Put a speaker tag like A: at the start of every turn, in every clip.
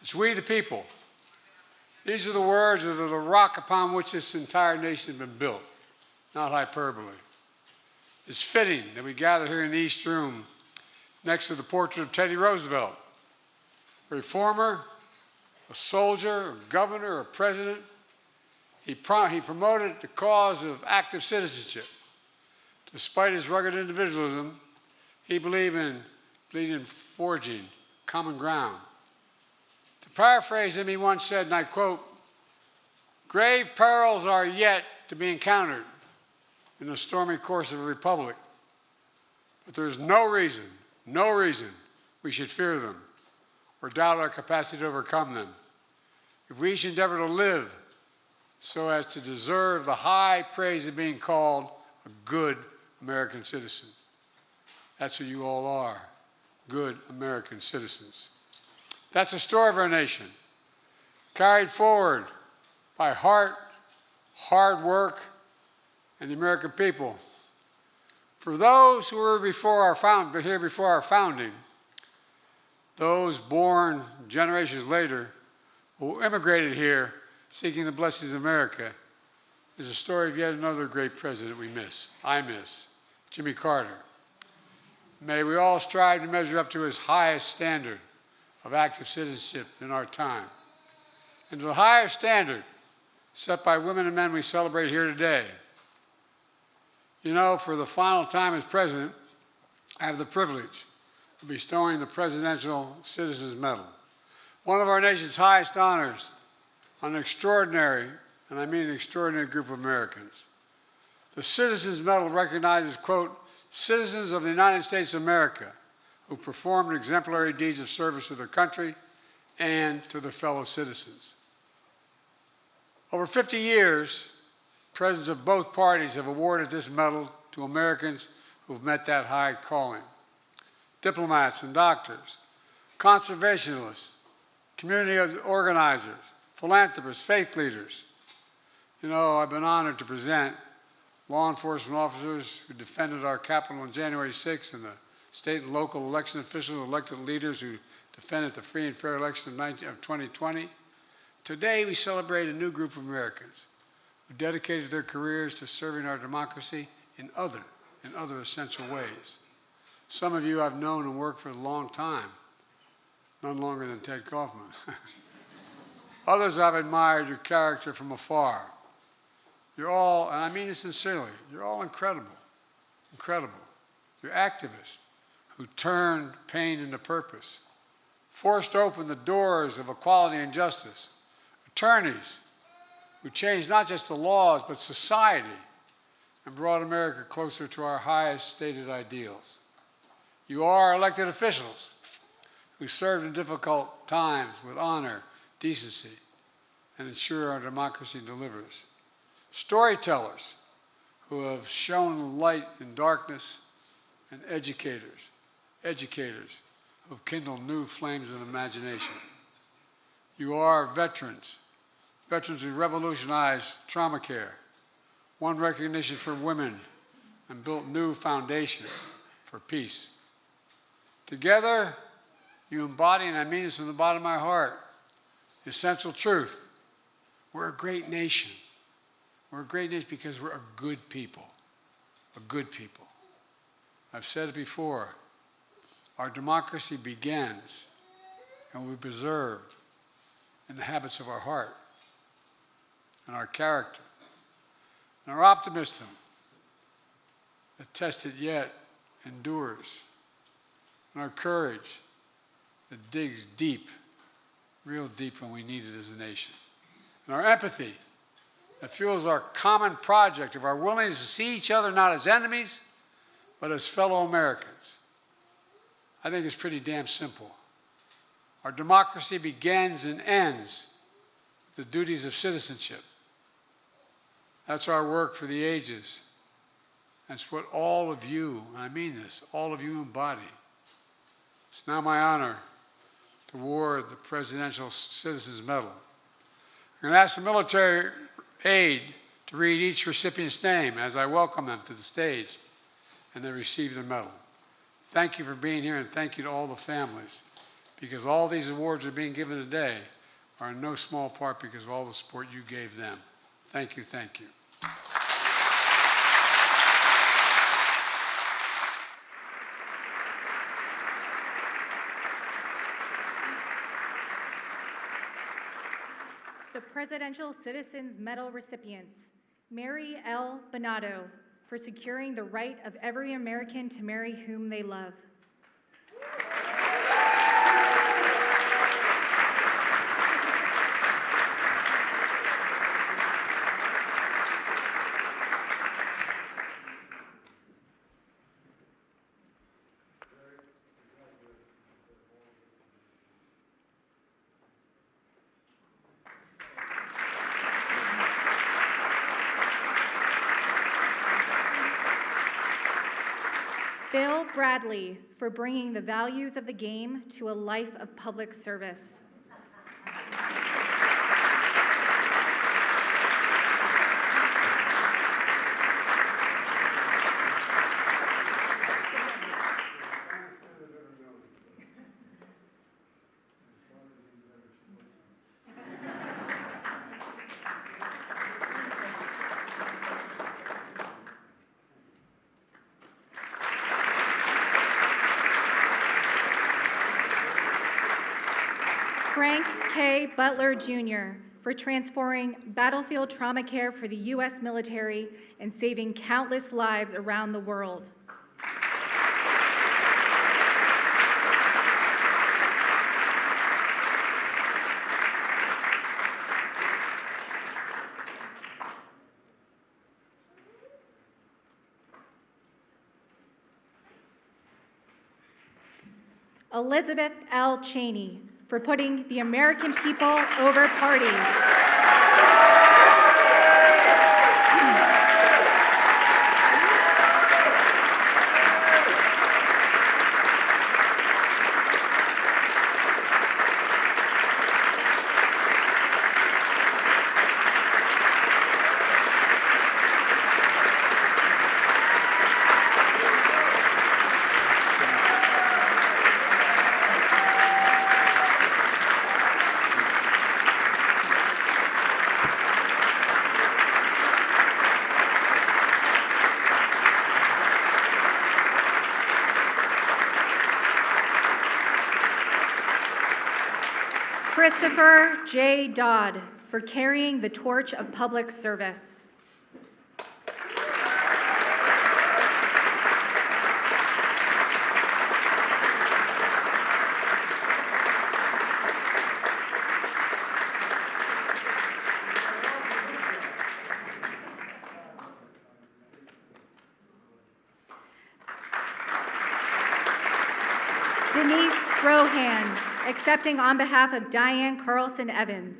A: It's we the people. These are the words of the rock upon which this entire nation has been built, not hyperbole. It's fitting that we gather here in the East Room next to the portrait of Teddy Roosevelt, a reformer, a soldier, a governor, a president. He promoted the cause of active citizenship. Despite his rugged individualism, he believed in forging common ground. To paraphrase him, he once said, and I quote, "Grave perils are yet to be encountered in the stormy course of a republic, but there's no reason we should fear them or doubt our capacity to overcome them. If we each endeavor to live so as to deserve the high praise of being called a good American citizen." That's who you all are, good American citizens. That's the story of our nation, carried forward by heart, hard work, and the American people. For those who were here before our founding, those born generations later who immigrated here seeking the blessings of America, is a story of yet another great president I miss, Jimmy Carter. May we all strive to measure up to his highest standard of active citizenship in our time, and to the higher standard set by women and men we celebrate here today. You know, for the final time as president, I have the privilege of bestowing the Presidential Citizens Medal, one of our nation's highest honors, on an extraordinary, and I mean an extraordinary, group of Americans. The Citizens Medal recognizes, quote, "citizens of the United States of America who performed exemplary deeds of service to their country and to their fellow citizens." Over 50 years, presidents of both parties have awarded this medal to Americans who have met that high calling. Diplomats and doctors, conservationists, community organizers, philanthropists, faith leaders. You know, I've been honored to present law enforcement officers who defended our Capitol on January 6th, and the state and local election officials, elected leaders who defended the free and fair election of 2020. Today, we celebrate a new group of Americans who dedicated their careers to serving our democracy in other essential ways. Some of you I've known and worked for a long time, none longer than Ted Kaufman. Others I've admired your character from afar. You're all, and I mean this sincerely, you're all incredible, incredible. You're activists who turned pain into purpose, forced open the doors of equality and justice, attorneys who changed not just the laws but society and brought America closer to our highest stated ideals. You are elected officials who served in difficult times with honor, decency, and ensure our democracy delivers. Storytellers who have shown light in darkness, and educators who have kindled new flames of imagination. You are veterans who revolutionized trauma care, won recognition for women, and built new foundations for peace. Together, you embody, and I mean this from the bottom of my heart, the essential truth. We're a great nation. We're a great nation because we're a good people. A good people. I've said it before. Our democracy begins and will be preserved in the habits of our heart and our character and our optimism that tested yet endures, and our courage that digs deep, real deep when we need it as a nation, and our empathy that fuels our common project of our willingness to see each other not as enemies, but as fellow Americans. I think it's pretty damn simple. Our democracy begins and ends with the duties of citizenship. That's our work for the ages. That's what all of you, and I mean this, all of you embody. It's now my honor to award the Presidential Citizens Medal. I'm going to ask the military aide to read each recipient's name as I welcome them to the stage and they receive their medal. Thank you for being here, and thank you to all the families, because all these awards are being given today are in no small part because of all the support you gave them. Thank you, thank you.
B: The Presidential Citizens Medal recipients: Mary L. Bonato, for securing the right of every American to marry whom they love. Bill Bradley, for bringing the values of the game to a life of public service. Frank K. Butler, Jr., for transforming battlefield trauma care for the U.S. military and saving countless lives around the world. Elizabeth L. Cheney, for putting the American people over party. Christopher J. Dodd, for carrying the torch of public service. Denise Rohan, accepting on behalf of Diane Carlson Evans.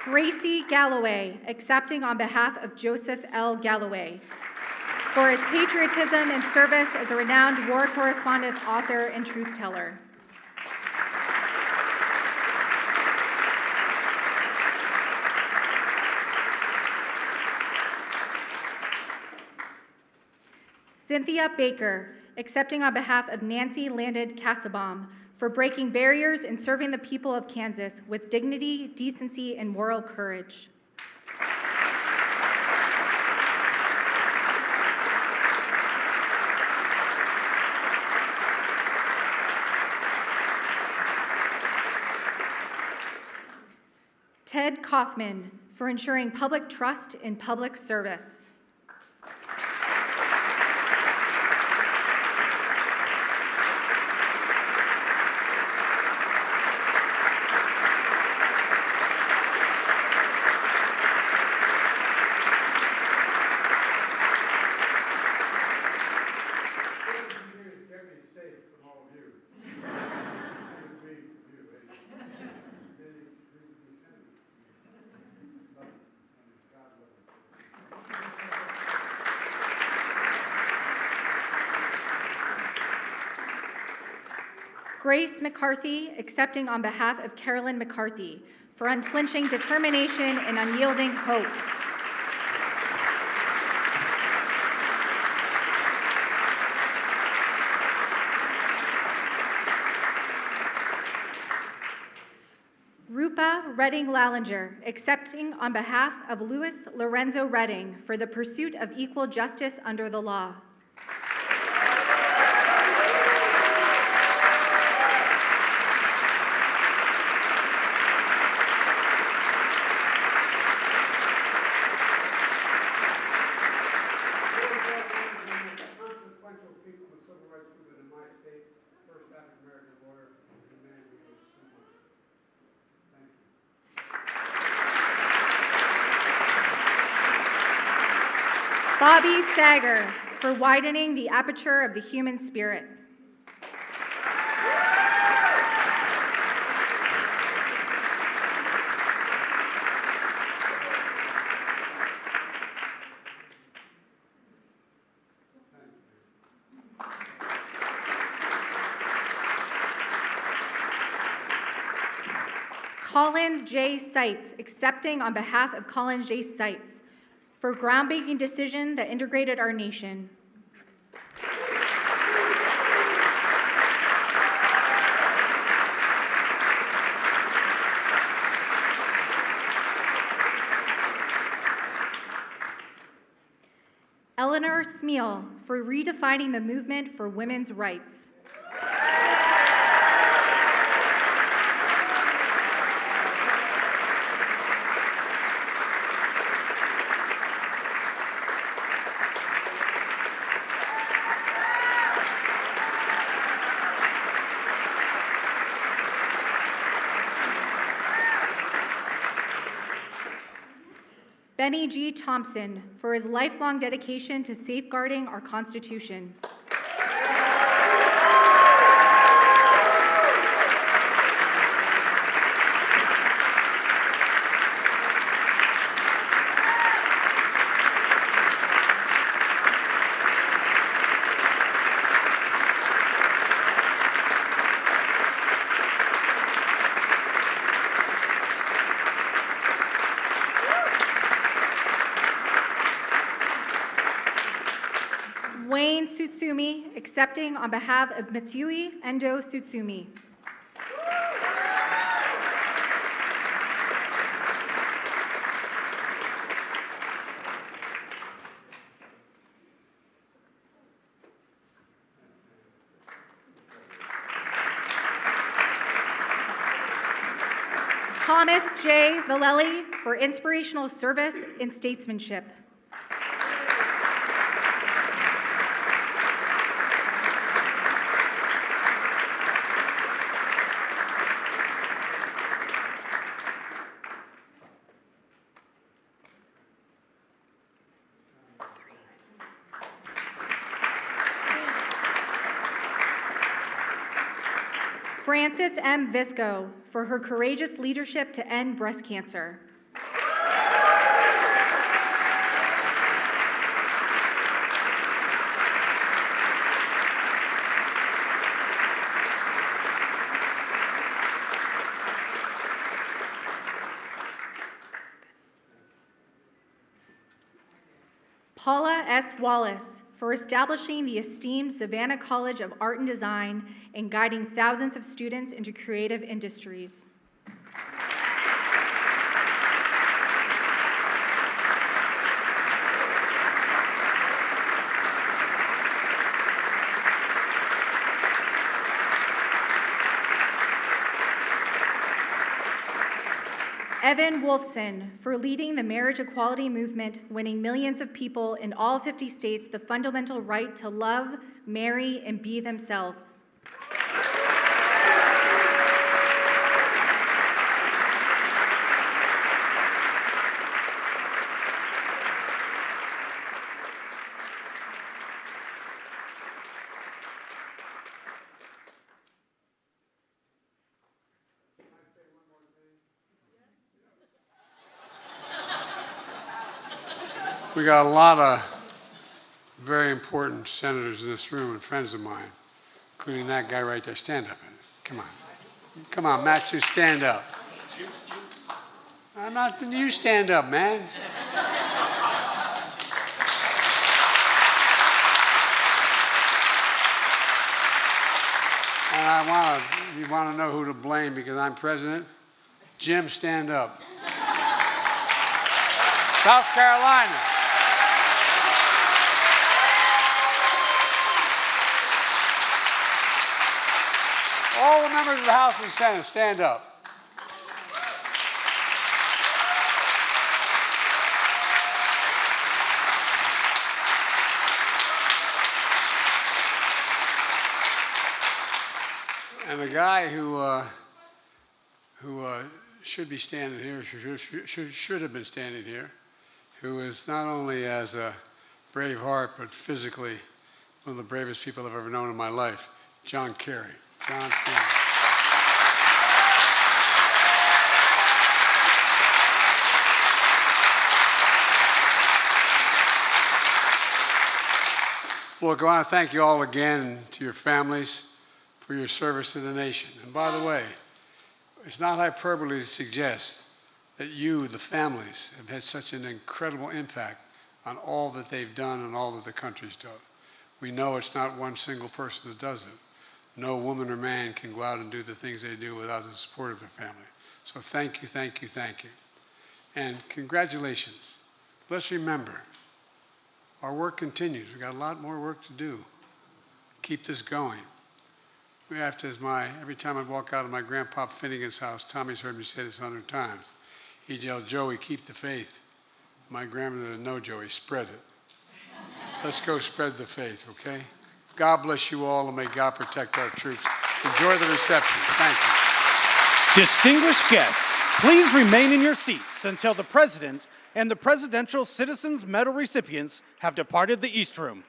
B: Gracie Galloway, accepting on behalf of Joseph L. Galloway, for his patriotism and service as a renowned war correspondent, author, and truth teller. Cynthia Baker, accepting on behalf of Nancy Landed Cassabaum, for breaking barriers and serving the people of Kansas with dignity, decency, and moral courage. Ted Kaufman, for ensuring public trust in public service. Grace McCarthy, accepting on behalf of Carolyn McCarthy, for unflinching determination and unyielding hope. Rupa Redding Lallinger, accepting on behalf of Louis Lorenzo Redding for the pursuit of equal justice under the law. Bobby Sager, for widening the aperture of the human spirit. Collins J. Seitz, accepting on behalf of Collins J. Seitz, for groundbreaking decision that integrated our nation. Eleanor Smeal, for redefining the movement for women's rights. Benny G. Thompson, for his lifelong dedication to safeguarding our Constitution. Wayne Tsutsumi, accepting on behalf of Mitsui Endo Tsutsumi. Thomas J. Vallely, for inspirational service and statesmanship. Frances M. Visco, for her courageous leadership to end breast cancer. Paula S. Wallace, for establishing the esteemed Savannah College of Art and Design and guiding thousands of students into creative industries. Evan Wolfson, for leading the marriage equality movement, winning millions of people in all 50 states the fundamental right to love, marry, and be themselves.
A: We got a lot of very important senators in this room and friends of mine, including that guy right there. Stand up. Come on. Come on, Matthew, stand up. I'm not, you stand up, man. And you want to know who to blame because I'm president? Jim, stand up. South Carolina. All the members of the House and Senate, stand up. And the guy who should be standing here, should have been standing here, who is not only as a brave heart, but physically one of the bravest people I've ever known in my life, John Kerry. John, stand. Look, I want to thank you all again and to your families for your service to the nation. And by the way, it's not hyperbole to suggest that you, the families, have had such an incredible impact on all that they've done and all that the country's done. We know it's not one single person that does it. No woman or man can go out and do the things they do without the support of their family. So thank you, thank you, thank you. And congratulations. Let's remember, our work continues. We've got a lot more work to do. Keep this going. We have to, every time I walk out of my grandpa Finnegan's house, Tommy's heard me say this 100 times. He'd yell, Joey, keep the faith. My grandmother, no, Joey, spread it. Let's go spread the faith, okay? God bless you all, and may God protect our troops. Enjoy the reception. Thank you.
C: Distinguished guests, please remain in your seats until the President and the Presidential Citizens Medal recipients have departed the East Room.